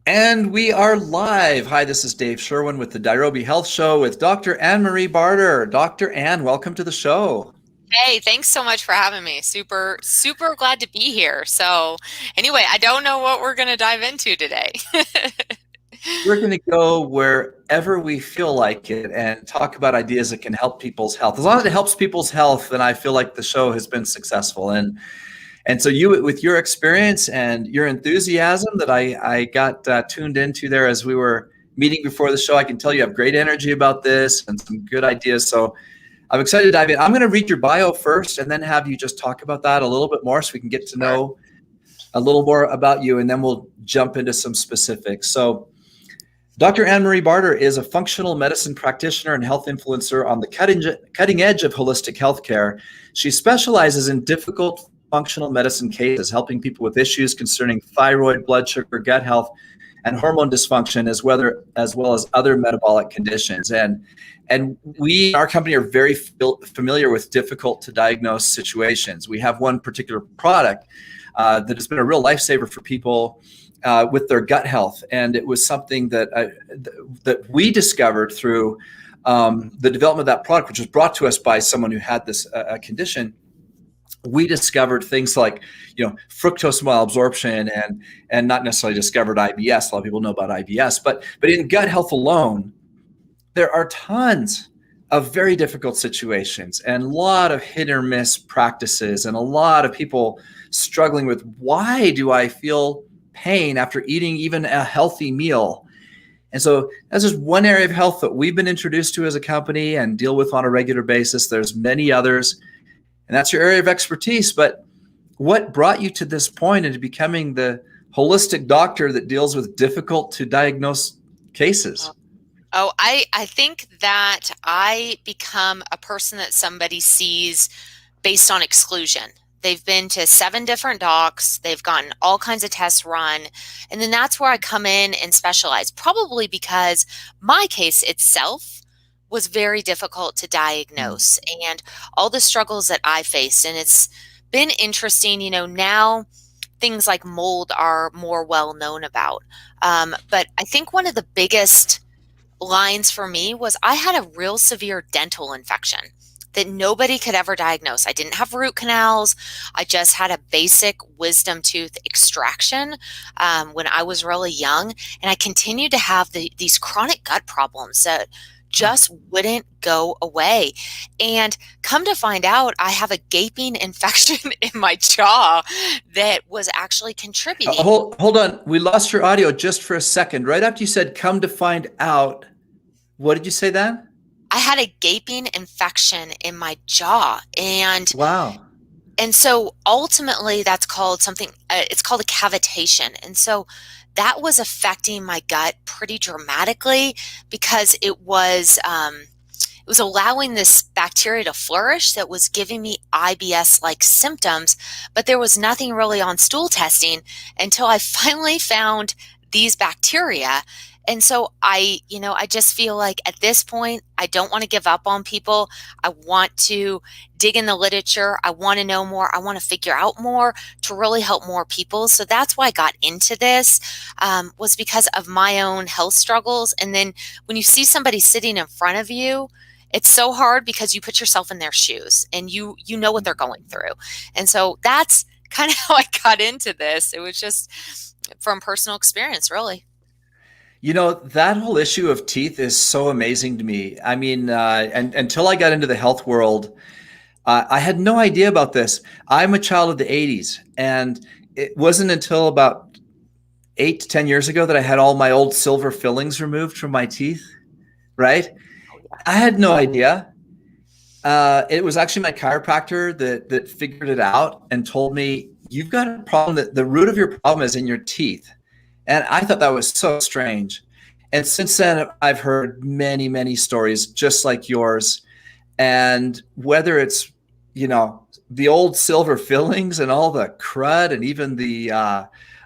And we are live. Hi, this is Dave Sherwin with the Nairobi Health Show with Dr. Anne-Marie Barter. Dr. Anne, welcome to the show. Hey, thanks so much for having me. Super, super glad to be here. So, anyway, I don't know what we're going to dive into today. We're going to go wherever we feel like it and talk about ideas that can help people's health. As long as it helps people's health, then I feel like the show has been successful. And so you, with your experience and your enthusiasm that I got tuned into there as we were meeting before the show, I can tell you have great energy about this and some good ideas. So I'm excited to dive in. I'm going to read your bio first and then have you just talk about that a little bit more so we can get to Sure. know a little more about you, and then we'll jump into some specifics. So Dr. Anne-Marie Barter is a functional medicine practitioner and health influencer on the cutting edge of holistic healthcare. She specializes in difficult functional medicine cases, helping people with issues concerning thyroid, blood sugar, gut health, and hormone dysfunction, as well as other metabolic conditions. And we, our company, are very familiar with difficult to diagnose situations. We have one particular product that has been a real lifesaver for people with their gut health, and it was something that we discovered through the development of that product, which was brought to us by someone who had this condition. We discovered things like, fructose malabsorption, and not necessarily discovered IBS. A lot of people know about IBS, but in gut health alone, there are tons of very difficult situations and a lot of hit or miss practices, and a lot of people struggling with, why do I feel pain after eating even a healthy meal? And so that's just one area of health that we've been introduced to as a company and deal with on a regular basis. There's many others, and that's your area of expertise. But what brought you to this point into becoming the holistic doctor that deals with difficult to diagnose cases? I think that I become a person that somebody sees based on exclusion. They've been to 7 different docs, they've gotten all kinds of tests run, and then that's where I come in and specialize, probably because my case itself was very difficult to diagnose and all the struggles that I faced. And it's been interesting, now things like mold are more well known about. But I think one of the biggest lines for me was I had a real severe dental infection that nobody could ever diagnose. I didn't have root canals. I just had a basic wisdom tooth extraction when I was really young. And I continued to have these chronic gut problems that just wouldn't go away. And come to find out, I have a gaping infection in my jaw that was actually contributing. Hold on. We lost your audio just for a second. Right after you said, come to find out, what did you say then? I had a gaping infection in my jaw. Wow. And so ultimately that's called something, it's called a cavitation. And so that was affecting my gut pretty dramatically because it was allowing this bacteria to flourish that was giving me IBS-like symptoms, but there was nothing really on stool testing until I finally found these bacteria. And so I just feel like at this point, I don't want to give up on people. I want to dig in the literature. I want to know more. I want to figure out more to really help more people. So that's why I got into this, was because of my own health struggles. And then when you see somebody sitting in front of you, it's so hard because you put yourself in their shoes and you know what they're going through. And so that's kind of how I got into this. It was just from personal experience, really. That whole issue of teeth is so amazing to me. I mean, and until I got into the health world, I had no idea about this. I'm a child of the 80s, and it wasn't until about 8 to 10 years ago that I had all my old silver fillings removed from my teeth, right? I had no idea. It was actually my chiropractor that figured it out and told me, you've got a problem, that the root of your problem is in your teeth. And I thought that was so strange. And since then, I've heard many, many stories just like yours. And whether it's, the old silver fillings and all the crud, and even the,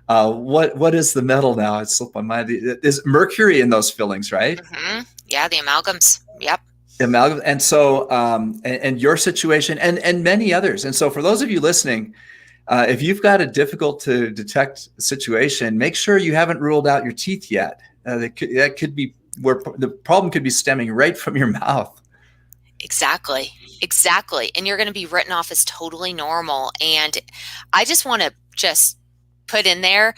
what is the metal now? It's slipped my mind. Is mercury in those fillings, right? Mm-hmm. Yeah, the amalgams. Yep. Amalgam. And so, and your situation and many others. And so for those of you listening, If you've got a difficult to detect situation, make sure you haven't ruled out your teeth yet. That could be where the problem could be stemming right from your mouth. Exactly. Exactly. And you're going to be written off as totally normal. And I just want to just put in there,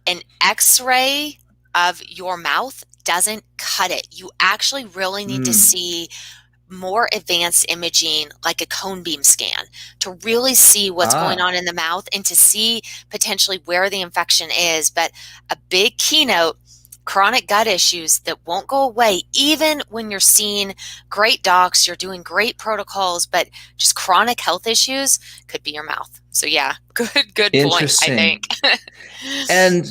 an x-ray of your mouth doesn't cut it. You actually really need to see more advanced imaging, like a cone beam scan, to really see what's going on in the mouth and to see potentially where the infection is. But a big keynote, chronic gut issues that won't go away, even when you're seeing great docs, you're doing great protocols, but just chronic health issues could be your mouth. So yeah, good point, I think. And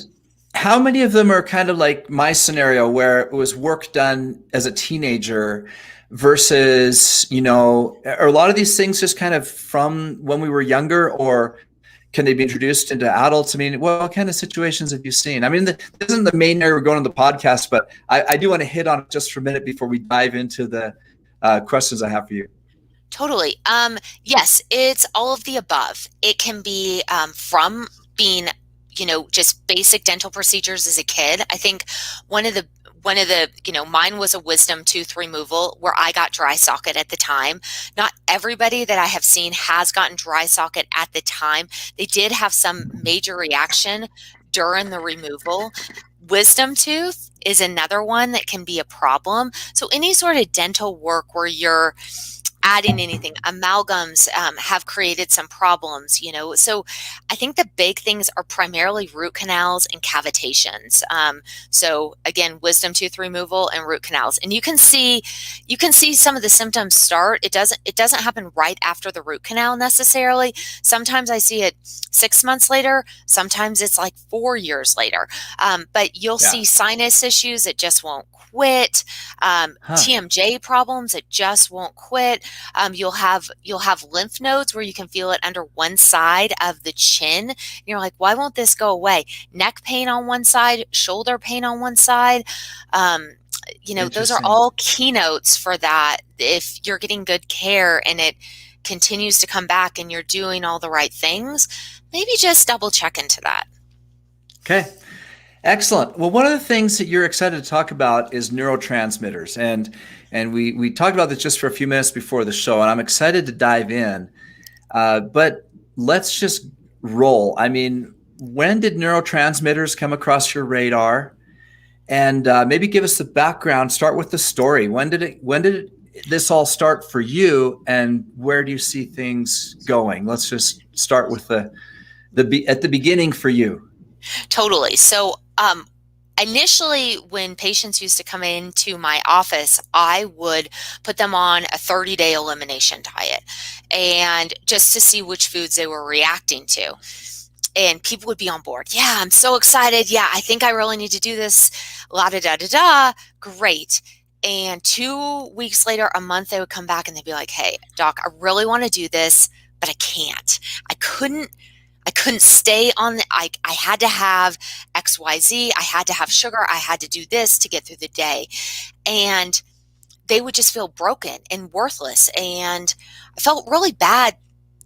how many of them are kind of like my scenario where it was work done as a teenager versus, are a lot of these things just kind of from when we were younger, or can they be introduced into adults? I mean, what kind of situations have you seen? I mean, this isn't the main area we're going on the podcast, but I do want to hit on it just for a minute before we dive into the questions I have for you. Totally. Yes, it's all of the above. It can be from being, just basic dental procedures as a kid. I think one of the, mine was a wisdom tooth removal where I got dry socket at the time. Not everybody that I have seen has gotten dry socket at the time. They did have some major reaction during the removal. Wisdom tooth is another one that can be a problem. So any sort of dental work where you're adding anything, amalgams have created some problems, So I think the big things are primarily root canals and cavitations. So again, wisdom tooth removal and root canals. And you can see some of the symptoms start. It doesn't happen right after the root canal necessarily. Sometimes I see it 6 months later. Sometimes it's like 4 years later. But you'll see sinus issues that just won't quit. TMJ problems that just won't quit. You'll have lymph nodes where you can feel it under one side of the chin. You're like, why won't this go away? Neck pain on one side, shoulder pain on one side. Those are all keynotes for that. If you're getting good care and it continues to come back and you're doing all the right things, maybe just double check into that. Okay. Excellent. Well, one of the things that you're excited to talk about is neurotransmitters. And we talked about this just for a few minutes before the show, and I'm excited to dive in. But let's just roll. I mean, when did neurotransmitters come across your radar? And maybe give us the background. Start with the story. When did this all start for you, and where do you see things going? Let's just start with at the beginning for you. Totally. So initially, when patients used to come into my office, I would put them on a 30-day elimination diet, and just to see which foods they were reacting to. And people would be on board. Yeah, I'm so excited. Yeah, I think I really need to do this. La da da da da. Great. And 2 weeks later, a month, they would come back and they'd be like, hey, doc, I really want to do this, but I can't. I couldn't stay on I had to have XYZ. I had to have sugar. I had to do this to get through the day. And they would just feel broken and worthless. And I felt really bad.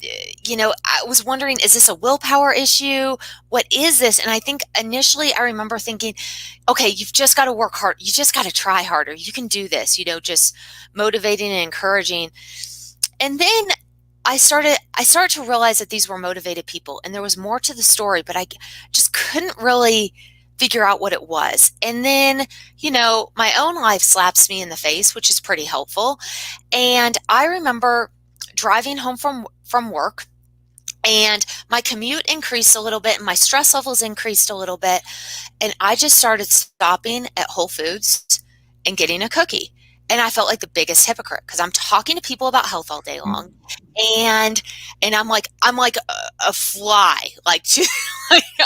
I was wondering, is this a willpower issue? What is this? And I think initially I remember thinking, okay, you've just got to work hard. You just got to try harder. You can do this, just motivating and encouraging. And then I started to realize that these were motivated people and there was more to the story, but I just couldn't really figure out what it was. And then, my own life slaps me in the face, which is pretty helpful. And I remember driving home from work, and my commute increased a little bit and my stress levels increased a little bit. And I just started stopping at Whole Foods and getting a cookie. And I felt like the biggest hypocrite because I'm talking to people about health all day long. And I'm like a fly,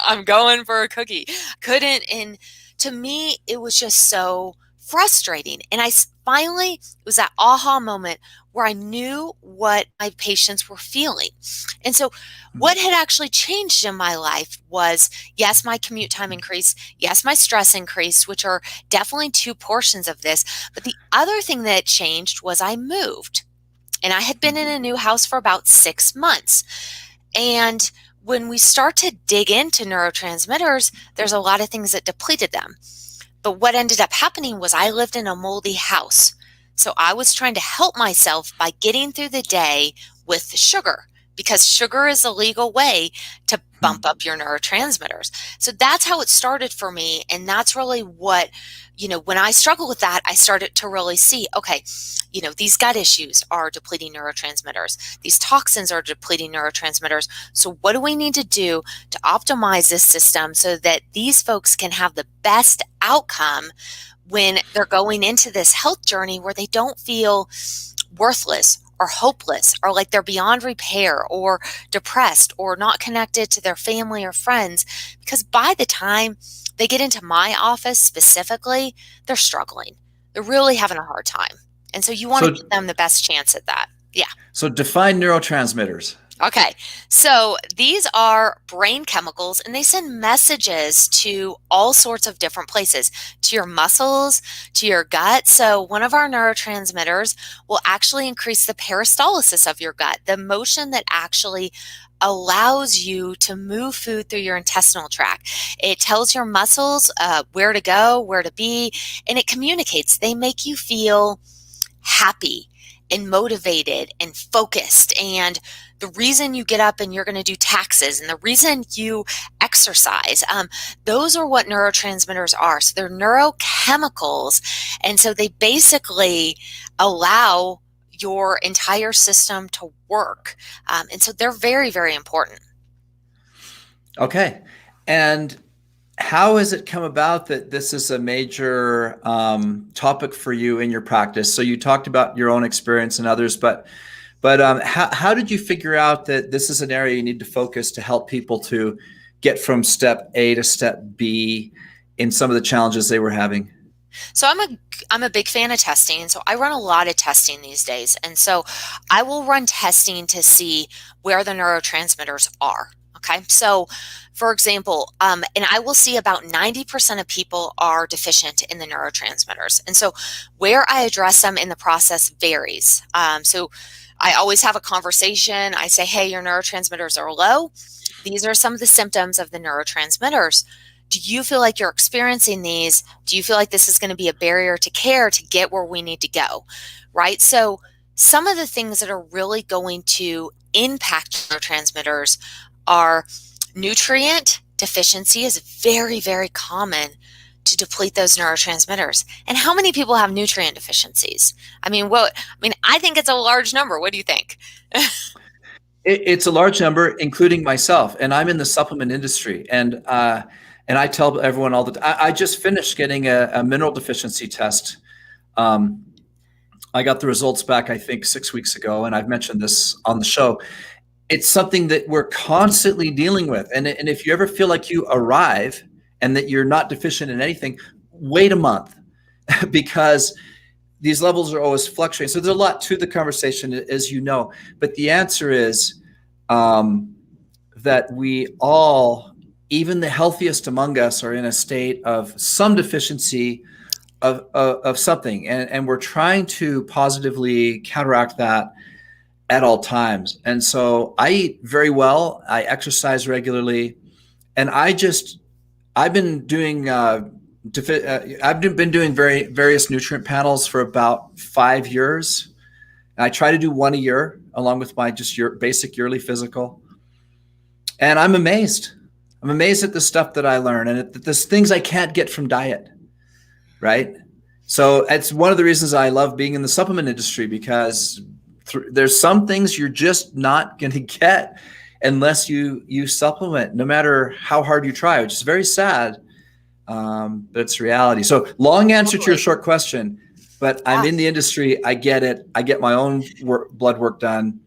I'm going for a cookie. Couldn't. And to me, it was just so frustrating. And finally, it was that aha moment where I knew what my patients were feeling. And so what had actually changed in my life was, yes, my commute time increased. Yes, my stress increased, which are definitely two portions of this. But the other thing that changed was I moved. And I had been in a new house for about 6 months. And when we start to dig into neurotransmitters, there's a lot of things that depleted them. But what ended up happening was I lived in a moldy house. So I was trying to help myself by getting through the day with sugar, because sugar is a legal way to bump up your neurotransmitters. So that's how it started for me. And that's really what, when I struggle with that, I started to really see, okay, these gut issues are depleting neurotransmitters. These toxins are depleting neurotransmitters. So what do we need to do to optimize this system so that these folks can have the best outcome when they're going into this health journey where they don't feel worthless or hopeless or like they're beyond repair or depressed or not connected to their family or friends? Because by the time they get into my office specifically, they're struggling. They're really having a hard time. And so you want to give them the best chance at that. Yeah. So define neurotransmitters. Okay. So these are brain chemicals, and they send messages to all sorts of different places, to your muscles, to your gut. So one of our neurotransmitters will actually increase the peristalsis of your gut, the motion that actually allows you to move food through your intestinal tract. It tells your muscles where to go, where to be, and it communicates. They make you feel happy and motivated and focused. And the reason you get up and you're going to do taxes and the reason you exercise, those are what neurotransmitters are. So they're neurochemicals. And so they basically allow your entire system to work. And so they're very, very important. Okay. And how has it come about that this is a major topic for you in your practice? So you talked about your own experience and others, but how did you figure out that this is an area you need to focus to help people to get from step A to step B in some of the challenges they were having? So I'm a big fan of testing. So I run a lot of testing these days. And so I will run testing to see where the neurotransmitters are. Okay. So for example, and I will see about 90% of people are deficient in the neurotransmitters. And so where I address them in the process varies. So I always have a conversation. I say, hey, your neurotransmitters are low. These are some of the symptoms of the neurotransmitters. Do you feel like you're experiencing these? Do you feel like this is going to be a barrier to care to get where we need to go? Right? So some of the things that are really going to impact neurotransmitters are nutrient deficiency is very, very common to deplete those neurotransmitters. And how many people have nutrient deficiencies? I think it's a large number. What do you think? It's a large number, including myself, and I'm in the supplement industry. And I tell everyone all the time, I just finished getting a mineral deficiency test. I got the results back, I think, 6 weeks ago, and I've mentioned this on the show. It's something that we're constantly dealing with. And if you ever feel like you arrive and that you're not deficient in anything, wait a month because these levels are always fluctuating. So there's a lot to the conversation, as you know. But the answer is that we all, even the healthiest among us, are in a state of some deficiency of something. And we're trying to positively counteract that at all times. And so I eat very well. I exercise regularly. And I've been doing various nutrient panels for about 5 years. And I try to do one a year along with my basic yearly physical. And I'm amazed. I'm amazed at the stuff that I learn and at the things I can't get from diet, right? So it's one of the reasons I love being in the supplement industry, because there's some things you're just not going to get unless you supplement, no matter how hard you try, which is very sad, but it's reality. So long answer to your short question, but I'm in the industry. I get it. I get my own blood work done.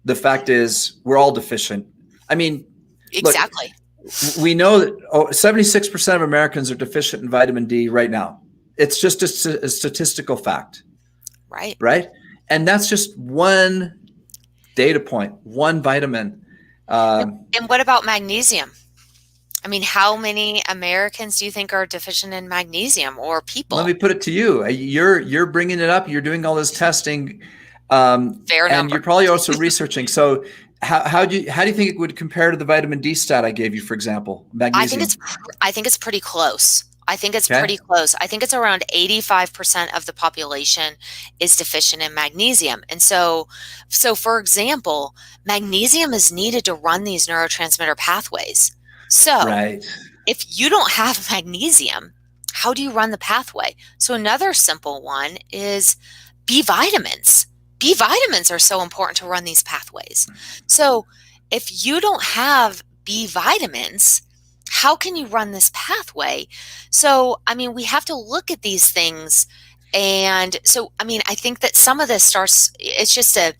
The fact is we're all deficient. I mean, exactly. Look, we know that 76% of Americans are deficient in vitamin D right now. It's just a statistical fact. Right. Right. And that's just one data point, one vitamin. And what about magnesium? I mean, how many Americans do you think are deficient in magnesium, or people? Let me put it to you. You're bringing it up. You're doing all this testing. Fair and number. you're probably also researching. So How do you think it would compare to the vitamin D stat I gave you, for example, magnesium? I think it's pretty close. I think it's Okay. pretty close. I think it's around 85% of the population is deficient in magnesium. And so for example, magnesium is needed to run these neurotransmitter pathways. So Right. if you don't have magnesium, how do you run the pathway? So another simple one is B vitamins. B vitamins are so important to run these pathways. So if you don't have B vitamins, how can you run this pathway? So, I mean, we have to look at these things. And so, I mean, I think that some of this it's just a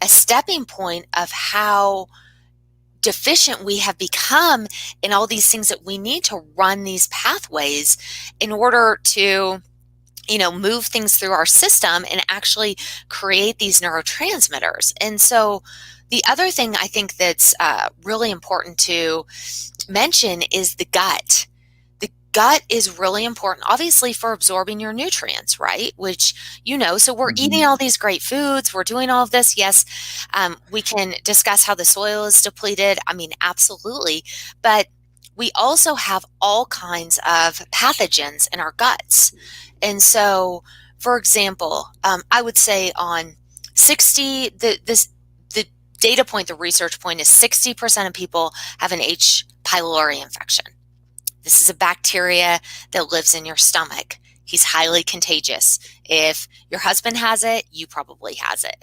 stepping point of how deficient we have become in all these things that we need to run these pathways in order to, move things through our system and actually create these neurotransmitters. And so the other thing I think that's really important to mention is the gut. The gut is really important, obviously, for absorbing your nutrients, right? Which, so we're eating all these great foods. We're doing all of this. Yes, we can discuss how the soil is depleted. I mean, absolutely. But we also have all kinds of pathogens in our guts. And so, for example, I would say on 60, the data point, the research point is 60% of people have an H. pylori infection. This is a bacteria that lives in your stomach. He's highly contagious. If your husband has it, you probably have it.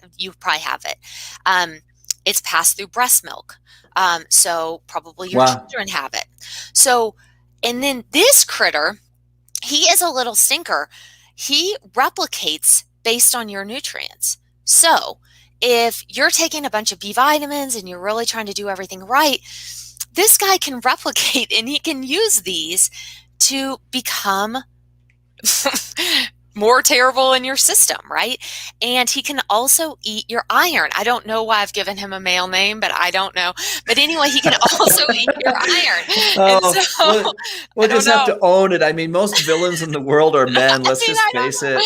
It's passed through breast milk. So probably your children have it. So, and then this critter, he is a little stinker. He replicates based on your nutrients. So if you're taking a bunch of B vitamins and you're really trying to do everything right, this guy can replicate and he can use these to become more terrible in your system, right? And he can also eat your iron. I don't know why I've given him a male name, but I don't know. But anyway, he can also eat your iron. Oh, and so, we'll just have to own it. I mean, most villains in the world are men. Let's just face it.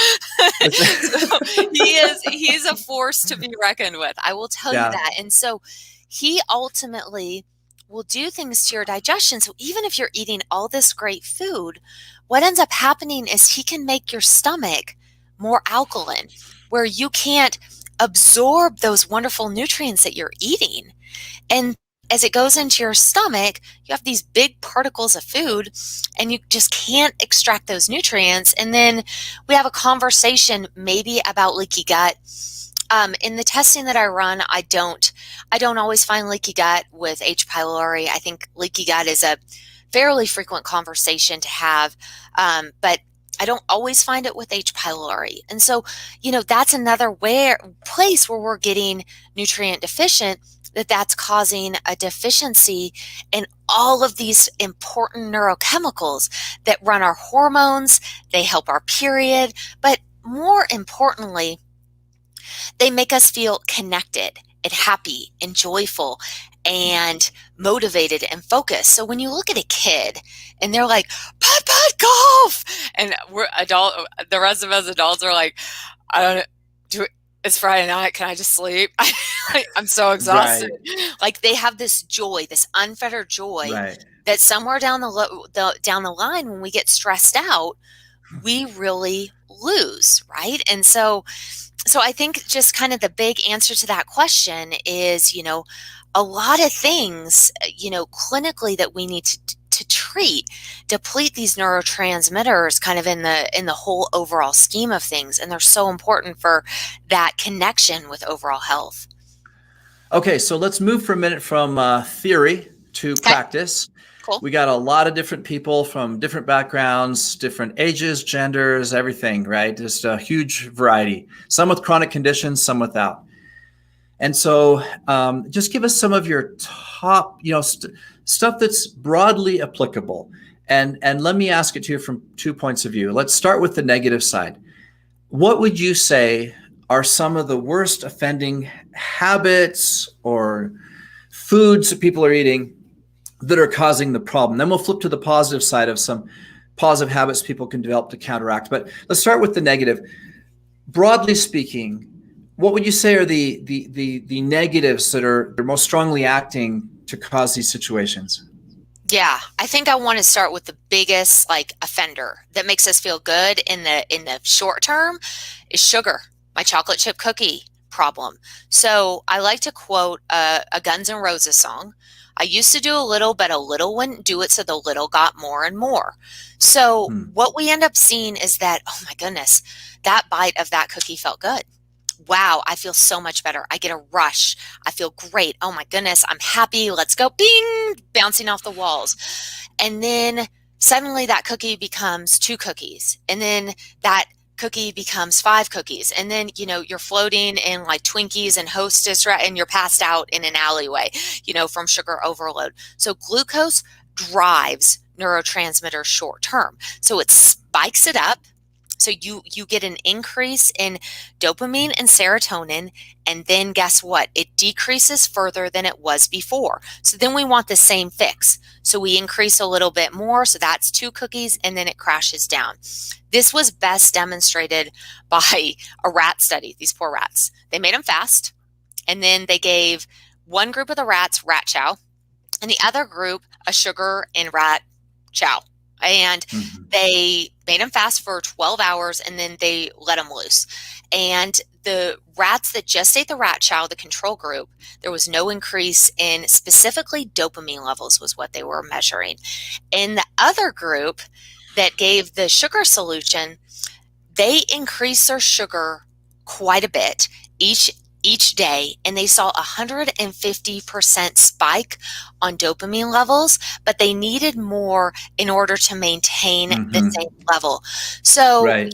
So he's a force to be reckoned with. I will tell you that. And so he ultimately will do things to your digestion. So even if you're eating all this great food, what ends up happening is he can make your stomach more alkaline, where you can't absorb those wonderful nutrients that you're eating. And as it goes into your stomach, you have these big particles of food and you just can't extract those nutrients. And then we have a conversation maybe about leaky gut. In the testing that I run, I don't always find leaky gut with H. pylori. I think leaky gut is a fairly frequent conversation to have, but I don't always find it with H. pylori. And so, that's another place where we're getting nutrient deficient, that's causing a deficiency in all of these important neurochemicals that run our hormones. They help our period, but more importantly, they make us feel connected and happy and joyful and motivated and focused. So when you look at a kid and they're like, putt golf, and the rest of us adults are like, I don't do it. It's Friday night. Can I just sleep? I'm so exhausted. Right. Like they have this joy, this unfettered joy, that somewhere down the line, when we get stressed out, we really lose, right? And so I think just kind of the big answer to that question is, a lot of things, clinically that we need to treat, deplete these neurotransmitters kind of in the whole overall scheme of things. And they're so important for that connection with overall health. Okay, so let's move for a minute from theory to practice. Cool. We got a lot of different people from different backgrounds, different ages, genders, everything, right? Just a huge variety. Some with chronic conditions, some without. And so just give us some of your top, stuff that's broadly applicable. And let me ask it to you from 2 points of view. Let's start with the negative side. What would you say are some of the worst offending habits or foods that people are eating that are causing the problem? Then we'll flip to the positive side of some positive habits people can develop to counteract. But let's start with the negative. Broadly speaking, what would you say are the negatives that are most strongly acting to cause these situations? Yeah, I think I want to start with the biggest like offender that makes us feel good in the short term is sugar. My chocolate chip cookie problem. So I like to quote a Guns N' Roses song. I used to do a little, but a little wouldn't do it, so the little got more and more. So what we end up seeing is that, oh my goodness, that bite of that cookie felt good. Wow, I feel so much better. I get a rush. I feel great. Oh my goodness, I'm happy. Let's go. Bing, bouncing off the walls. And then suddenly that cookie becomes 2 cookies. And then that cookie becomes 5 cookies. And then, you're floating in like Twinkies and Hostess, right? And you're passed out in an alleyway, from sugar overload. So glucose drives neurotransmitters short term. So it spikes it up. So you get an increase in dopamine and serotonin, and then guess what? It decreases further than it was before. So then we want the same fix. So we increase a little bit more, so that's 2 cookies, and then it crashes down. This was best demonstrated by a rat study, these poor rats. They made them fast, and then they gave one group of the rats rat chow, and the other group a sugar and rat chow. And they made them fast for 12 hours, and then they let them loose. And the rats that just ate the rat chow, the control group, there was no increase in specifically dopamine levels was what they were measuring. In the other group that gave the sugar solution, they increased their sugar quite a bit each day, and they saw 150% spike on dopamine levels, but they needed more in order to maintain the same level. So,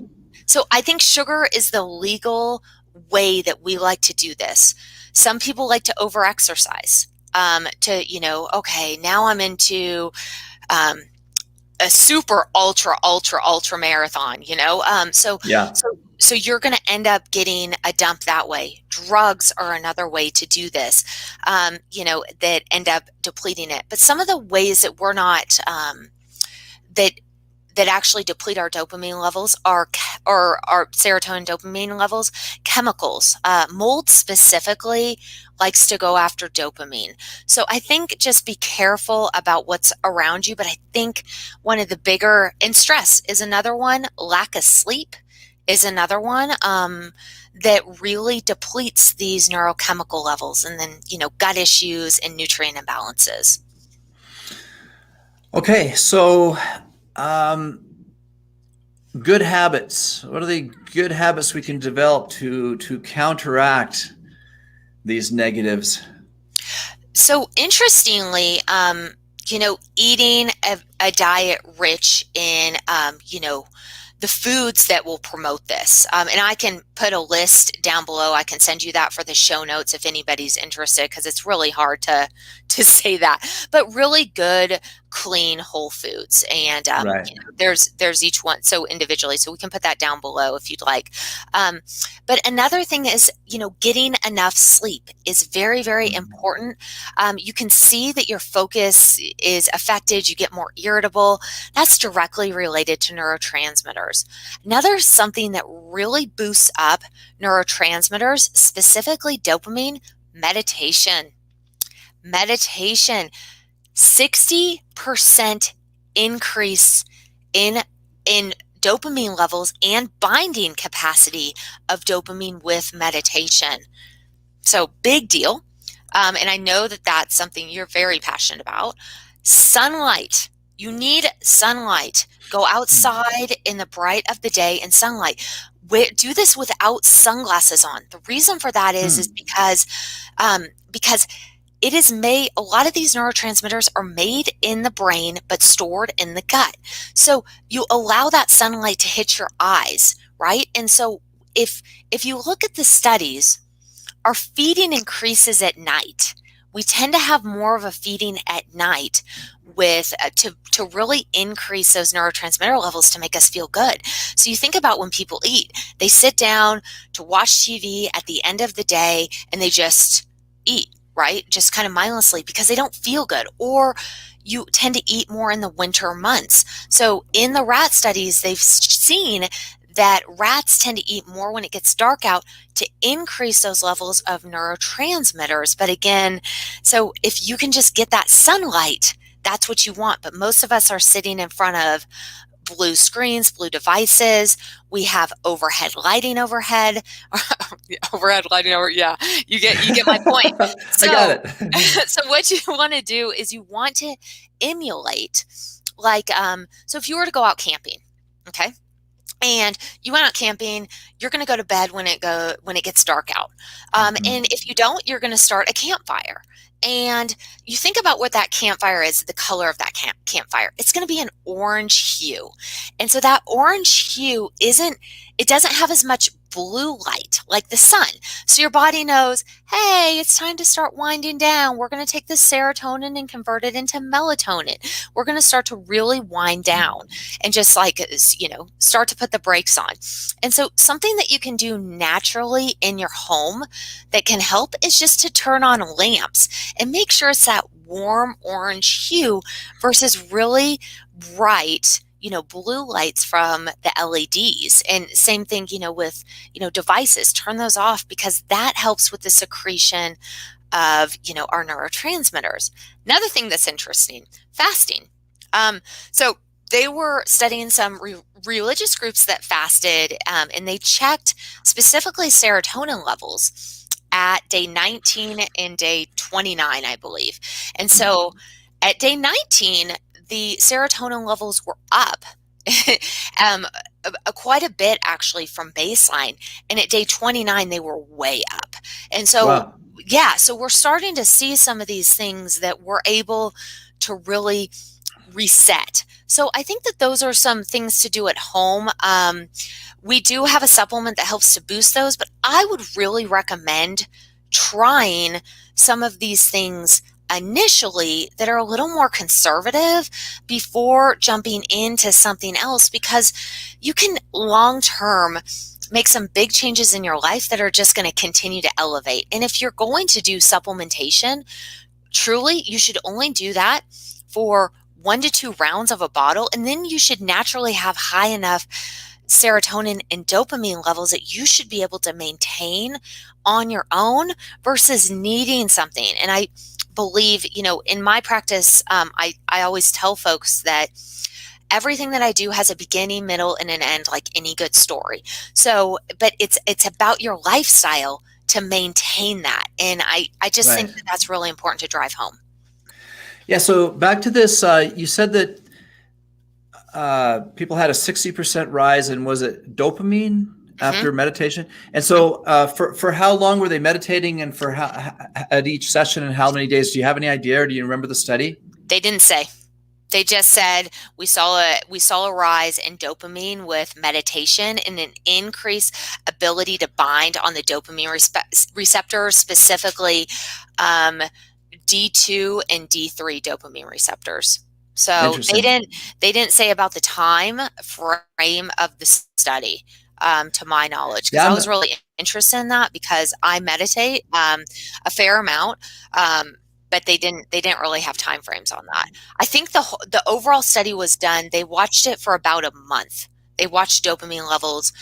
so I think sugar is the legal way that we like to do this. Some people like to overexercise, okay, now I'm into a super ultra marathon, so you're going to end up getting a dump that way. Drugs are another way to do this, that end up depleting it. But some of the ways that we're not, that actually deplete our dopamine levels or our serotonin dopamine levels, chemicals. Mold specifically likes to go after dopamine. So I think just be careful about what's around you. But I think one of the bigger, and stress is another one, lack of sleep is another one that really depletes these neurochemical levels, and then, gut issues and nutrient imbalances. Okay, so good habits. What are the good habits we can develop to counteract these negatives? So interestingly, eating a diet rich in, the foods that will promote this. And I can put a list down below. I can send you that for the show notes if anybody's interested, because it's really hard to say that. But really good, clean, whole foods. And there's each one so individually. So we can put that down below if you'd like. But another thing is, getting enough sleep is very, very important. You can see that your focus is affected. You get more irritable. That's directly related to neurotransmitters. Another something that really boosts up neurotransmitters, specifically dopamine, meditation. 60% increase in dopamine levels and binding capacity of dopamine with meditation. So big deal. And I know that that's something you're very passionate about. Sunlight. You need sunlight. Go outside in the bright of the day in sunlight. Do this without sunglasses on. The reason for that is because it is made, a lot of these neurotransmitters are made in the brain, but stored in the gut. So you allow that sunlight to hit your eyes, right? And so if you look at the studies, our feeding increases at night. We tend to have more of a feeding at night with to really increase those neurotransmitter levels to make us feel good. So you think about when people eat, they sit down to watch TV at the end of the day and they just eat, right? Just kind of mindlessly because they don't feel good. Or you tend to eat more in the winter months. So in the rat studies, they've seen that rats tend to eat more when it gets dark out to increase those levels of neurotransmitters. But again, so if you can just get that sunlight, that's what you want. But most of us are sitting in front of blue screens, blue devices. We have overhead lighting overhead. Overhead lighting over, yeah. You get my point. I got it. So what you want to do is you want to emulate, like, so if you were to go out camping, okay, and you went out camping, you're going to go to bed when it gets dark out. And if you don't, you're going to start a campfire. And you think about what that campfire is, the color of that campfire. It's going to be an orange hue. And so that orange hue doesn't have as much blue light like the sun. So your body knows, hey, it's time to start winding down. We're going to take this serotonin and convert it into melatonin. We're going to start to really wind down and just start to put the brakes on. And so something that you can do naturally in your home that can help is just to turn on lamps and make sure it's that warm orange hue versus really bright blue lights from the LEDs. And same thing, with, devices, turn those off because that helps with the secretion of, our neurotransmitters. Another thing that's interesting, fasting. So they were studying some religious groups that fasted, and they checked specifically serotonin levels at day 19 and day 29, I believe. And so at day 19, the serotonin levels were up quite a bit actually from baseline. And at day 29, they were way up. And so, wow. Yeah, so we're starting to see some of these things that we're able to really reset. So I think that those are some things to do at home. We do have a supplement that helps to boost those, but I would really recommend trying some of these things initially that are a little more conservative before jumping into something else, because you can long-term make some big changes in your life that are just going to continue to elevate. And if you're going to do supplementation, truly, you should only do that for 1 to 2 rounds of a bottle, and then you should naturally have high enough serotonin and dopamine levels that you should be able to maintain on your own versus needing something. And I believe, in my practice, I always tell folks that everything that I do has a beginning, middle, and an end, like any good story. So, but it's about your lifestyle to maintain that. And I just Right. think that that's really important to drive home. Yeah. So back to this, you said that people had a 60% rise in, was it dopamine after meditation? And so for how long were they meditating, and for how at each session, and how many days? Do you have any idea, or do you remember the study? They didn't say. They just said we saw a rise in dopamine with meditation and an increased ability to bind on the dopamine receptor, specifically D2 and D3 dopamine receptors. So they didn't say about the time frame of the study, to my knowledge, because I was really interested in that because I meditate a fair amount. But they didn't really have time frames on that. I think the overall study was done. They watched it for about a month. They watched dopamine levels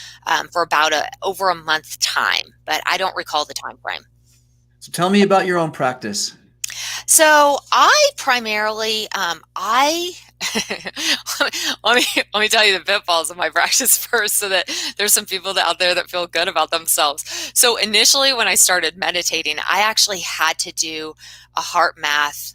for about over a month time, but I don't recall the time frame. So tell me about your own practice. So I primarily, let me tell you the pitfalls of my practice first, so that there's some people out there that feel good about themselves. So initially, when I started meditating, I actually had to do a heart math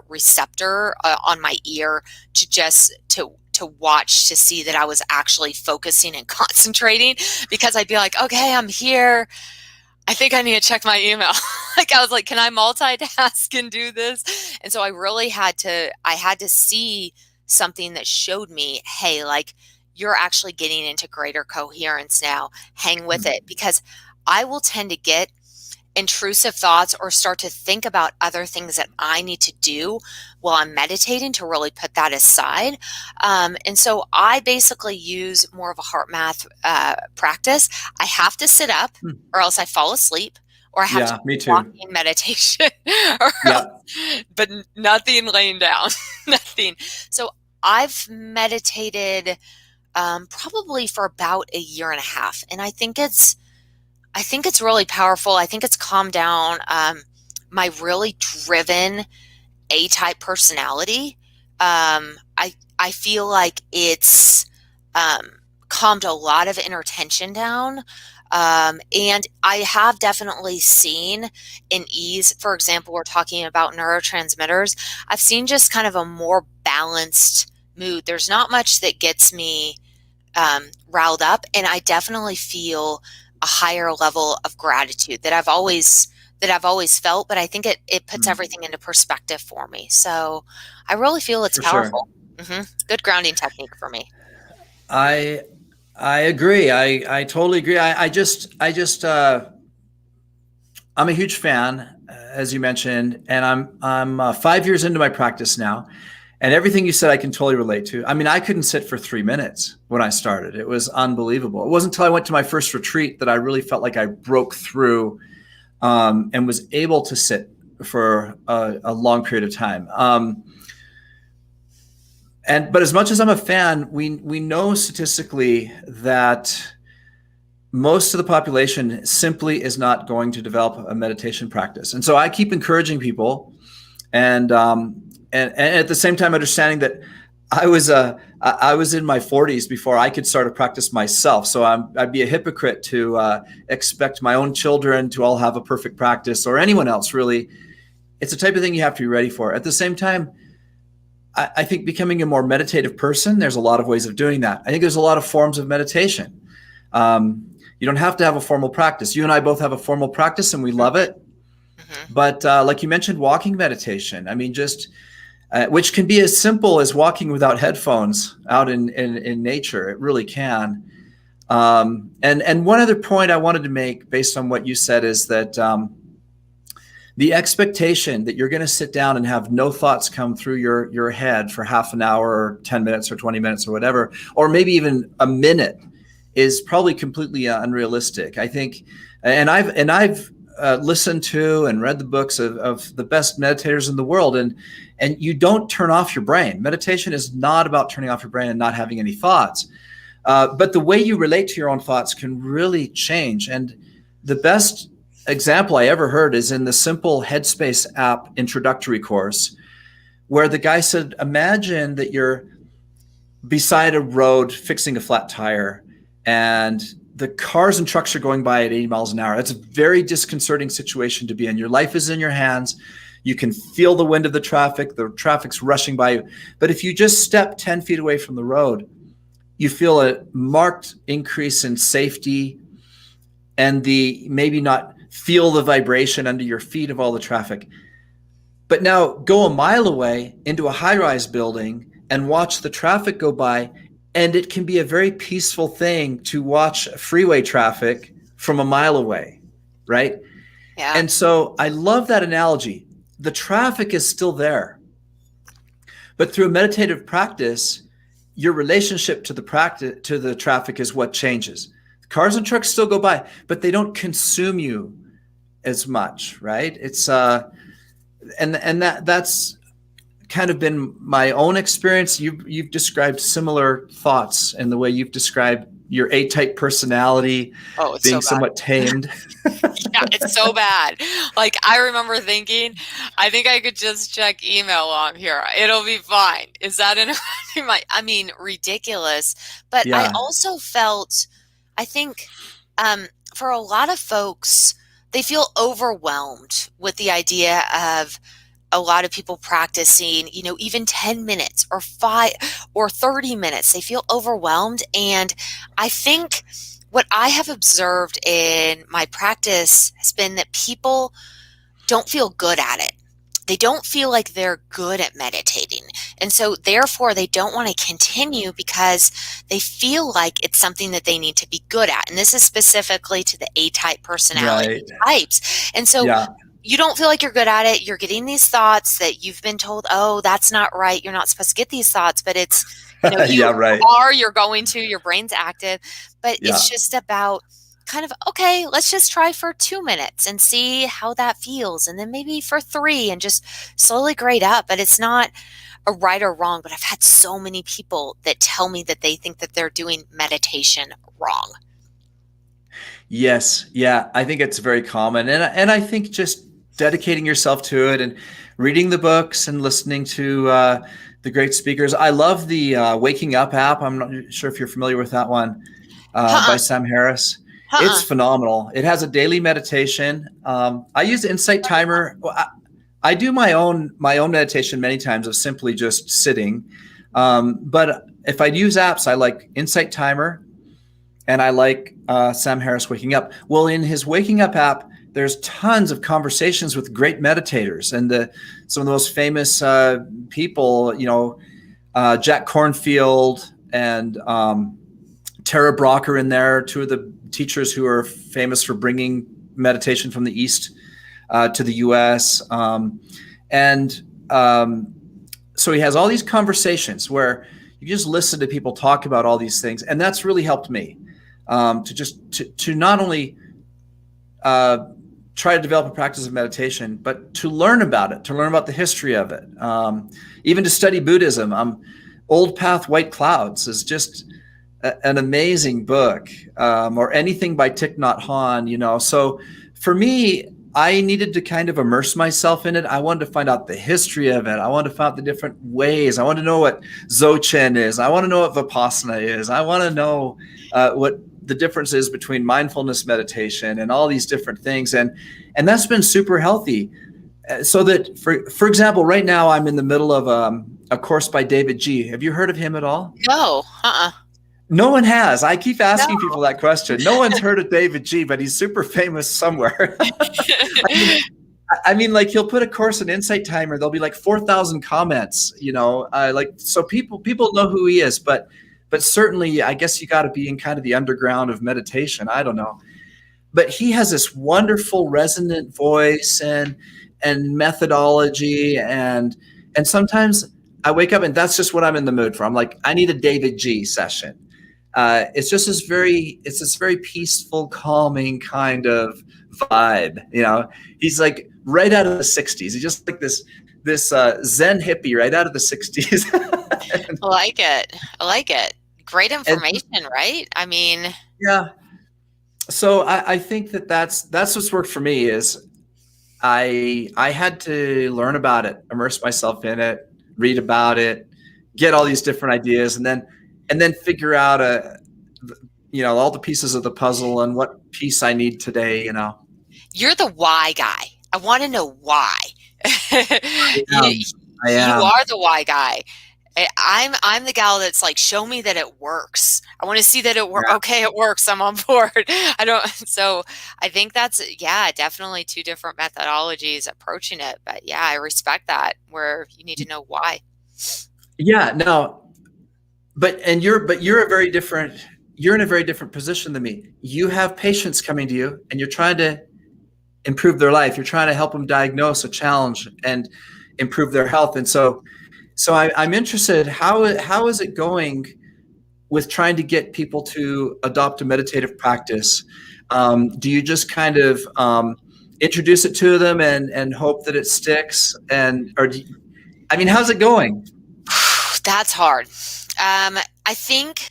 receptor on my ear to watch to see that I was actually focusing and concentrating, because I'd be like, okay, I'm here. I think I need to check my email. I was like, can I multitask and do this? And so I really had to see something that showed me, hey, like, you're actually getting into greater coherence now. Hang with it, because I will tend to get intrusive thoughts or start to think about other things that I need to do while I'm meditating to really put that aside. And so I basically use more of a heart math practice. I have to sit up or else I fall asleep, or I have to me too. walking meditation, but nothing laying down, nothing. So I've meditated probably for about a year and a half. And I think it's really powerful. I think it's calmed down my really driven A-type personality. I feel like it's calmed a lot of inner tension down. And I have definitely seen an ease. For example, we're talking about neurotransmitters. I've seen just kind of a more balanced mood. There's not much that gets me riled up, and I definitely feel a higher level of gratitude that I've always felt, but I think it puts everything into perspective for me. So I really feel it's powerful. Sure. Good grounding technique for me. I agree. I totally agree. I'm a huge fan, as you mentioned, and I'm 5 years into my practice now. And everything you said, I can totally relate to. I mean, I couldn't sit for 3 minutes when I started. It was unbelievable. It wasn't until I went to my first retreat that I really felt like I broke through and was able to sit for a long period of time. But as much as I'm a fan, we know statistically that most of the population simply is not going to develop a meditation practice. And so I keep encouraging people, and at the same time understanding that I was in my 40s before I could start a practice myself. So I'd be a hypocrite to expect my own children to all have a perfect practice, or anyone else, really. It's the type of thing you have to be ready for. At the same time, I think becoming a more meditative person, there's a lot of ways of doing that. I think there's a lot of forms of meditation. You don't have to have a formal practice. You and I both have a formal practice, and we love it. But like you mentioned, walking meditation, I mean, just which can be as simple as walking without headphones out in nature. It really can. And one other point I wanted to make based on what you said is that the expectation that you're going to sit down and have no thoughts come through your head for half an hour or 10 minutes or 20 minutes or whatever, or maybe even a minute, is probably completely unrealistic. I think, and I've listened to and read the books of the best meditators in the world, and you don't turn off your brain. Meditation is not about turning off your brain and not having any thoughts, but the way you relate to your own thoughts can really change. And the best example I ever heard is in the Simple Headspace app introductory course, where the guy said, imagine that you're beside a road fixing a flat tire, and the cars and trucks are going by at 80 miles an hour. That's a very disconcerting situation to be in. Your life is in your hands. You can feel the wind of the traffic's rushing by you. But if you just step 10 feet away from the road, you feel a marked increase in safety, and maybe not feel the vibration under your feet of all the traffic. But now go a mile away into a high-rise building and watch the traffic go by, and it can be a very peaceful thing to watch freeway traffic from a mile away, right? Yeah. And so I love that analogy. The traffic is still there, but through a meditative practice, your relationship to the traffic is what changes. Cars and trucks still go by, but they don't consume you as much, right? It's and that's kind of been my own experience. You've described similar thoughts in the way you've described your A-type personality being somewhat tamed. Yeah, it's so bad. Like, I remember thinking, I think I could just check email on here. It'll be fine. Is that ridiculous. But yeah. I also felt, I think for a lot of folks, they feel overwhelmed with the idea of a lot of people practicing, even 10 minutes or 5 or 30 minutes. They feel overwhelmed. And I think what I have observed in my practice has been that people don't feel good at it. They don't feel like they're good at meditating. And so therefore they don't want to continue because they feel like it's something that they need to be good at. And this is specifically to the A-type personality types. And so you don't feel like you're good at it. You're getting these thoughts that you've been told, oh, that's not right. You're not supposed to get these thoughts, but it's, you're going to, your brain's active, but it's just about kind of, okay, let's just try for 2 minutes and see how that feels. And then maybe for 3 and just slowly grade up. But it's not a right or wrong, but I've had so many people that tell me that they think that they're doing meditation wrong. Yes, yeah, I think it's very common, and I think just dedicating yourself to it and reading the books and listening to the great speakers. I love the Waking Up app. I'm not sure if you're familiar with that one, by Uh-uh. Sam Harris. It's Uh-uh. phenomenal. It has a daily meditation. I use Insight Timer. Well, I do my own meditation many times of simply just sitting. But if I use apps, I like Insight Timer. And I like Sam Harris Waking Up. Well, in his Waking Up app, there's tons of conversations with great meditators and some of the most famous people, Jack Kornfield and Tara Brach are in there, two of the teachers who are famous for bringing meditation from the East to the US. So he has all these conversations where you just listen to people talk about all these things. And that's really helped me. To not only try to develop a practice of meditation, but to learn about it, to learn about the history of it, even to study Buddhism. Old Path, White Clouds is just an amazing book, or anything by Thich Nhat Hanh. So for me, I needed to kind of immerse myself in it. I wanted to find out the history of it. I wanted to find out the different ways. I want to know what Dzogchen is. I want to know what Vipassana is. I want to know what the difference is between mindfulness meditation and all these different things. And that's been super healthy. So that, for example, right now I'm in the middle of a course by David G. Have you heard of him at all? No. No one has. I keep asking people that question. No one's heard of David G, but he's super famous somewhere. I mean, like, he'll put a course in Insight Timer. There'll be like 4,000 comments, so people know who he is, but certainly I guess you got to be in kind of the underground of meditation. I don't know. But he has this wonderful resonant voice and methodology. And sometimes I wake up and that's just what I'm in the mood for. I'm like, I need a David G session. It's just this very peaceful, calming kind of vibe. He's like right out of the 60s. He's just like this Zen hippie right out of the 60s. I like it. Great information, right? I mean, yeah. So I think that's what's worked for me is I had to learn about it, immerse myself in it, read about it, get all these different ideas, and then figure out all the pieces of the puzzle and what piece I need today. You're the why guy. I want to know why. I am. You are the why guy. I'm the gal that's like, show me that it works. I want to see that it works. Yeah. Okay, it works. I'm on board. So I think that's, definitely two different methodologies approaching it. But yeah, I respect that, where you need to know why. Yeah, no, you're in a very different position than me. You have patients coming to you and you're trying to improve their life. You're trying to help them diagnose a challenge and improve their health. And so I'm interested, how is it going with trying to get people to adopt a meditative practice? Do you just kind of introduce it to them and hope that it sticks? How's it going? That's hard. I think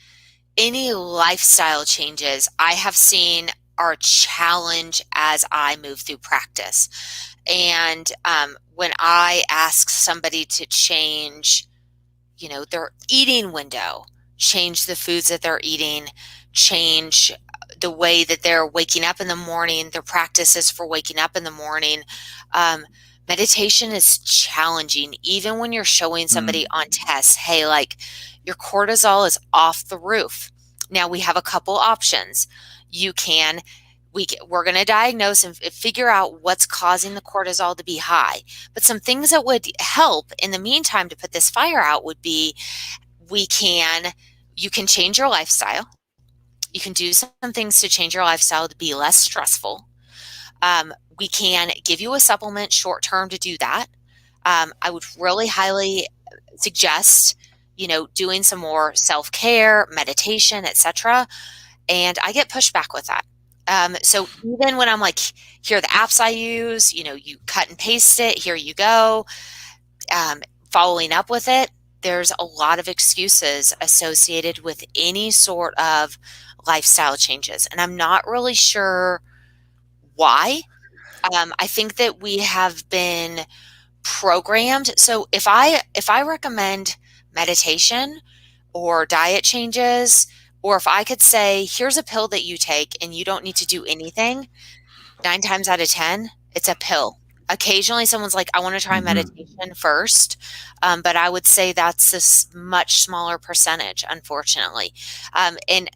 any lifestyle changes I have seen are a challenge as I move through practice. And when I ask somebody to change, their eating window, change the foods that they're eating, change the way that they're waking up in the morning, their practices for waking up in the morning, meditation is challenging. Even when you're showing somebody on tests, hey, like, your cortisol is off the roof. Now we have a couple options. We're going to diagnose and figure out what's causing the cortisol to be high. But some things that would help in the meantime to put this fire out would be, you can change your lifestyle. You can do some things to change your lifestyle to be less stressful. We can give you a supplement short term to do that. I would really highly suggest, doing some more self-care, meditation, etc. And I get pushback with that. So even when I'm like, here are the apps I use, you cut and paste it, here you go. following up with it, there's a lot of excuses associated with any sort of lifestyle changes. And I'm not really sure why. I think that we have been programmed. So if I recommend meditation or diet changes, or if I could say, here's a pill that you take and you don't need to do anything, 9 times out of 10, it's a pill. Occasionally someone's like, I want to try meditation first. But I would say that's a much smaller percentage, unfortunately. And,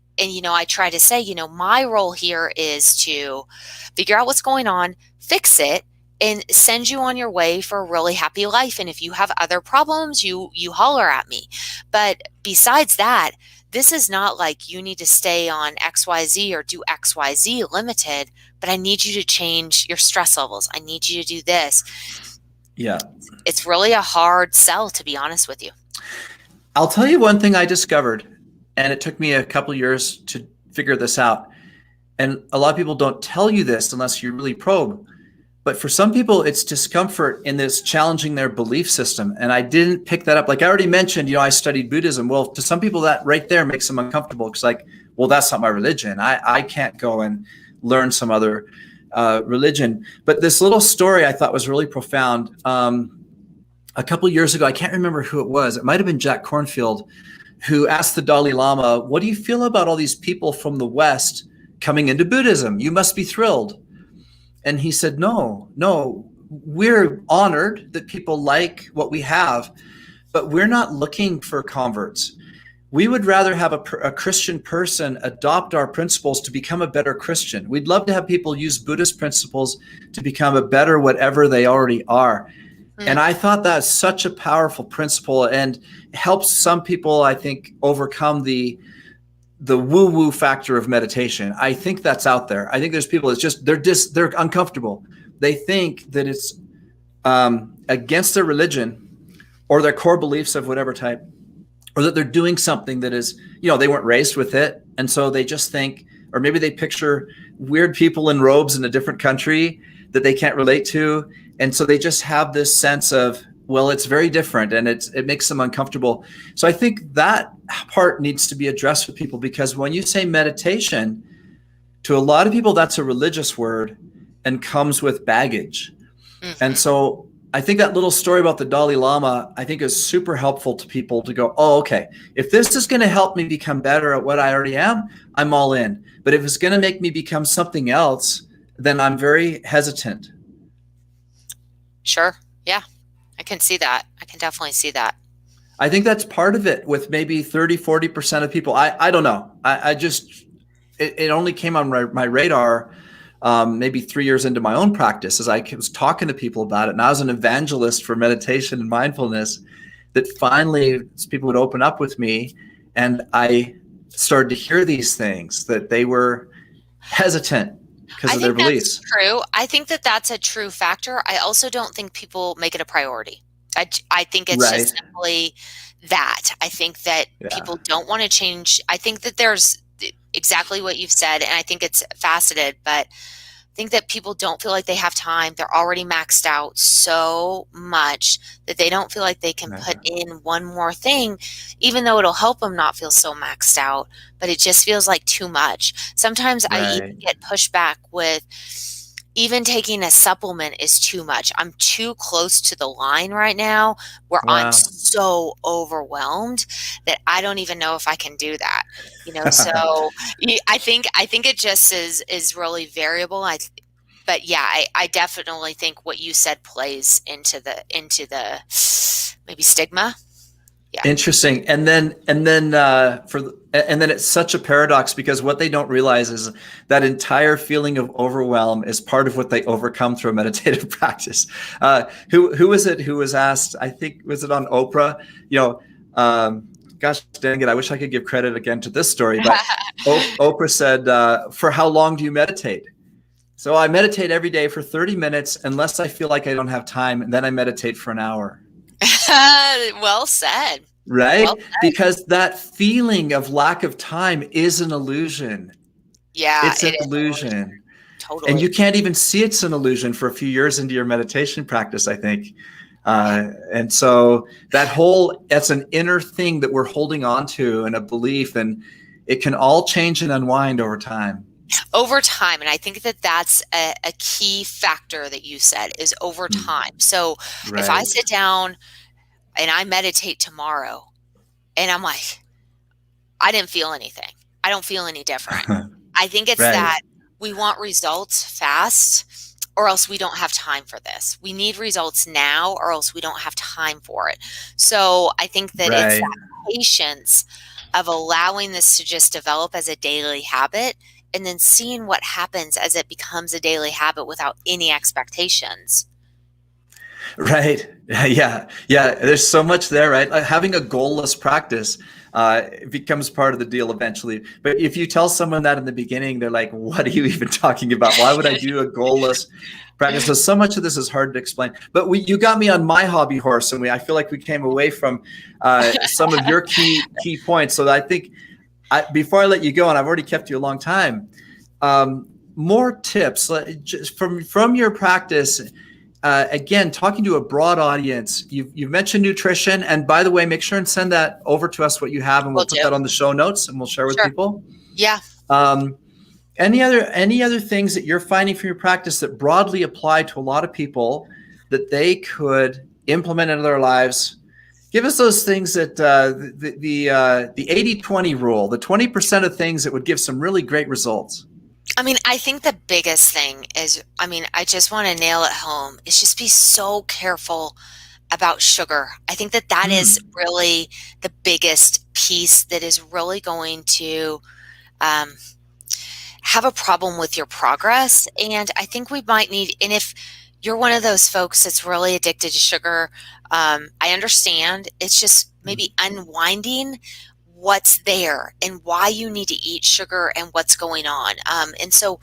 I try to say, my role here is to figure out what's going on, fix it, and send you on your way for a really happy life. And if you have other problems, you holler at me. But besides that, this is not like you need to stay on XYZ or do XYZ limited, but I need you to change your stress levels. I need you to do this. Yeah. It's really a hard sell, to be honest with you. I'll tell you one thing I discovered, and it took me a couple years to figure this out. And a lot of people don't tell you this unless you really probe. But for some people, it's discomfort in this challenging their belief system. And I didn't pick that up. Like I already mentioned, I studied Buddhism. Well, to some people that right there makes them uncomfortable. It's like, well, that's not my religion. I can't go and learn some other religion. But this little story I thought was really profound. A couple of years ago, I can't remember who it was. It might've been Jack Kornfield, who asked the Dalai Lama, what do you feel about all these people from the West coming into Buddhism? You must be thrilled. And he said, no, we're honored that people like what we have, but we're not looking for converts. We would rather have a Christian person adopt our principles to become a better Christian. We'd love to have people use Buddhist principles to become a better whatever they already are. And I thought that's such a powerful principle and helps some people, I think, overcome the woo-woo factor of meditation. I think that's out there. I think there's people that's just, they're uncomfortable. They think that it's against their religion or their core beliefs of whatever type, or that they're doing something that is, they weren't raised with it. And so they just think, or maybe they picture weird people in robes in a different country that they can't relate to. And so they just have this sense of, well, it's very different and it makes them uncomfortable. So I think that part needs to be addressed with people, because when you say meditation, to a lot of people, that's a religious word and comes with baggage. And so I think that little story about the Dalai Lama, I think is super helpful to people to go, oh, okay, if this is going to help me become better at what I already am, I'm all in. But if it's going to make me become something else, then I'm very hesitant. Sure. Yeah. I can see that. I can definitely see that. I think that's part of it with maybe 30, 40% of people. I don't know. It only came on my radar maybe 3 years into my own practice as I was talking to people about it. And I was an evangelist for meditation and mindfulness, that finally people would open up with me. And I started to hear these things that they were hesitant because of their beliefs. That's true. I think that that's a true factor. I also don't think people make it a priority. I think it's just simply that. I think that people don't want to change. I think that there's exactly what you've said, and I think it's faceted, but I think that people don't feel like they have time. They're already maxed out so much that they don't feel like they can put in one more thing, even though it'll help them not feel so maxed out, but it just feels like too much. Sometimes I even get pushback with, even taking a supplement is too much. I'm too close to the line right now where I'm so overwhelmed that I don't even know if I can do that. So I think it just is really variable. But yeah, I definitely think what you said plays into the maybe stigma. Yeah. Interesting. And then it's such a paradox, because what they don't realize is that entire feeling of overwhelm is part of what they overcome through a meditative practice. Who was it who was asked, I think, was it on Oprah? Gosh dang it, I wish I could give credit again to this story, but Oprah said, for how long do you meditate? So I meditate every day for 30 minutes, unless I feel like I don't have time, and then I meditate for an hour. Well said. Right? Well said. Because that feeling of lack of time is an illusion. Yeah. It's an illusion. Totally. And you can't even see it's an illusion for a few years into your meditation practice, I think. And so that's an inner thing that we're holding on to, and a belief, and it can all change and unwind over time. Over time. And I think that that's a key factor that you said, is over time. So if I sit down and I meditate tomorrow and I'm like, I didn't feel anything, I don't feel any different. I think it's that we want results fast, or else we don't have time for this. We need results now, or else we don't have time for it. So I think that it's that patience of allowing this to just develop as a daily habit, and then seeing what happens as it becomes a daily habit without any expectations. Right. Yeah. There's so much there, right? Having a goalless practice becomes part of the deal eventually. But if you tell someone that in the beginning, they're like, what are you even talking about? Why would I do a goalless practice? So much of this is hard to explain. But you got me on my hobby horse, and I feel like we came away from some of your key points. So I think before I let you go, and I've already kept you a long time, more tips just from your practice. Again, talking to a broad audience, you've mentioned nutrition, and by the way, make sure and send that over to us, what you have, and we'll put that on the show notes, and we'll share with people. Yeah. Any other things that you're finding from your practice that broadly apply to a lot of people that they could implement into their lives? Give us those things that the 80-20 rule, the 20% of things that would give some really great results. I mean, I think the biggest thing is, I just want to nail it home, is just be so careful about sugar. I think that is really the biggest piece that is really going to have a problem with your progress. And I think we might need, and if you're one of those folks that's really addicted to sugar, I understand. It's just maybe unwinding what's there and why you need to eat sugar and what's going on. And so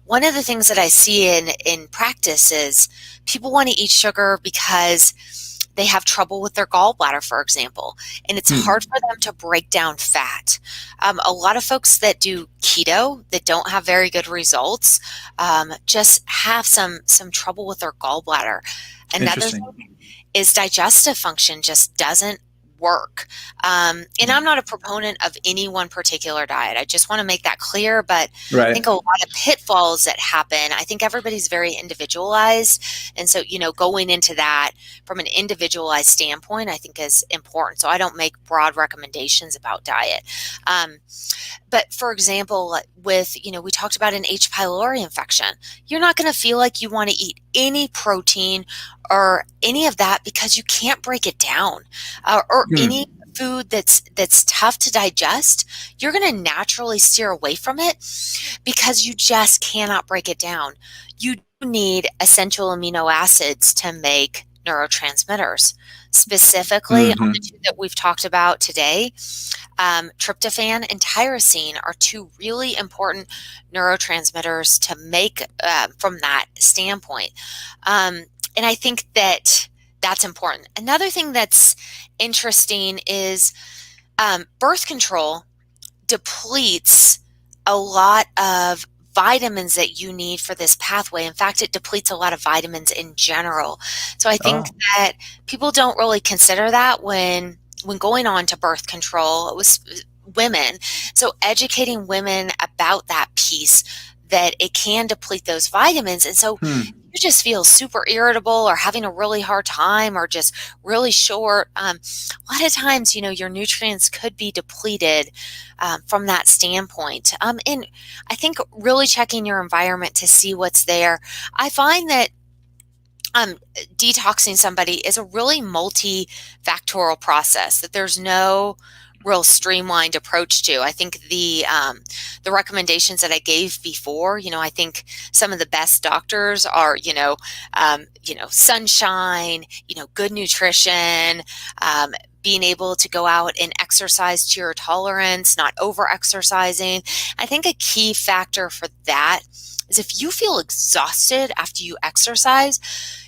one of the things that I see in practice is people want to eat sugar because they have trouble with their gallbladder, for example, and it's hard for them to break down fat. A lot of folks that do keto that don't have very good results just have some trouble with their gallbladder. Another thing is digestive function just doesn't work. And I'm not a proponent of any one particular diet. I just want to make that clear, but I think a lot of pitfalls that happen, I think everybody's very individualized. And so, going into that from an individualized standpoint, I think is important. So I don't make broad recommendations about diet. But for example, with, we talked about an H. pylori infection, you're not going to feel like you want to eat any protein or any of that because you can't break it down, or any food that's tough to digest. You're going to naturally steer away from it because you just cannot break it down. You need essential amino acids to make neurotransmitters, specifically on the two that we've talked about today. Tryptophan and tyrosine are two really important neurotransmitters to make from that standpoint. And I think that's important. Another thing that's interesting is birth control depletes a lot of vitamins that you need for this pathway. In fact, it depletes a lot of vitamins in general. So I think that people don't really consider that when going on to birth control. It was women. So educating women about that piece, that it can deplete those vitamins. And so you just feel super irritable or having a really hard time or just really short. A lot of times, your nutrients could be depleted from that standpoint. And I think really checking your environment to see what's there. I find that detoxing somebody is a really multifactorial process, that there's no real streamlined approach to. I think the recommendations that I gave before, I think some of the best doctors are, sunshine, good nutrition, being able to go out and exercise to your tolerance, not over exercising. I think a key factor for that is if you feel exhausted after you exercise,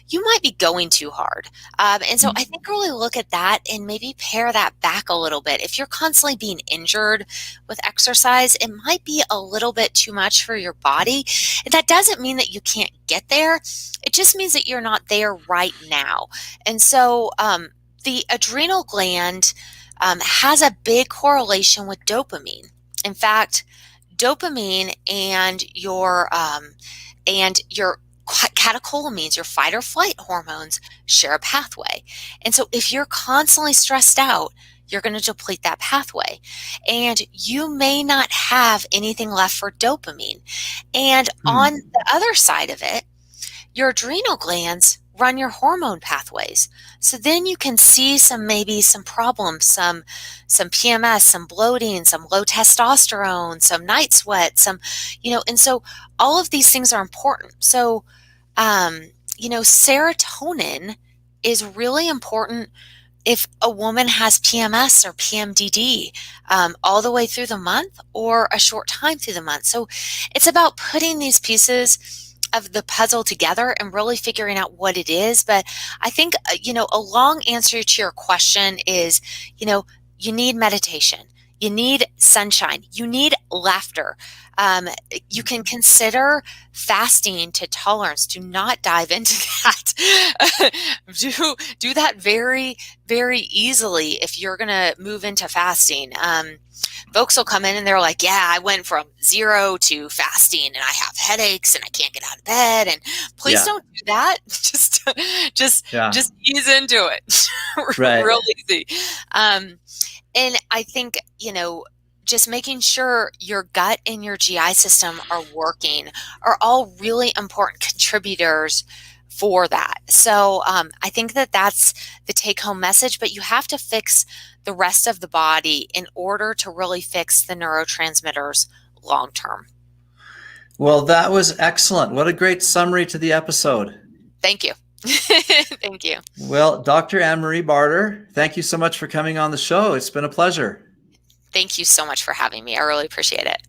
you might be going too hard. And so I think really look at that and maybe pare that back a little bit. If you're constantly being injured with exercise, it might be a little bit too much for your body. And that doesn't mean that you can't get there. It just means that you're not there right now. And so the adrenal gland has a big correlation with dopamine. In fact, dopamine and your catecholamines, your fight or flight hormones, share a pathway. And so if you're constantly stressed out, you're going to deplete that pathway. And you may not have anything left for dopamine. And on the other side of it, your adrenal glands run your hormone pathways. So then you can see maybe some problems, some PMS, some bloating, some low testosterone, some night sweat, and so all of these things are important. So, serotonin is really important if a woman has PMS or PMDD all the way through the month or a short time through the month. So it's about putting these pieces of the puzzle together and really figuring out what it is. But I think, a long answer to your question is, you need meditation. You need sunshine. You need laughter. You can consider fasting to tolerance. Do not dive into that. Do that very, very easily if you're going to move into fasting. Folks will come in and they're like, yeah, I went from 0 to fasting and I have headaches and I can't get out of bed. And please don't do that. Just ease into it. Right. Real easy. And I think, just making sure your gut and your GI system are working are all really important contributors for that. So I think that's the take-home message, but you have to fix the rest of the body in order to really fix the neurotransmitters long-term. Well, that was excellent. What a great summary to the episode. Thank you. Thank you. Well, Dr. Anne-Marie Barter, thank you so much for coming on the show. It's been a pleasure. Thank you so much for having me. I really appreciate it.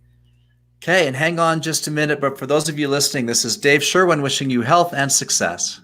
Okay, and hang on just a minute, but for those of you listening, this is Dave Sherwin wishing you health and success.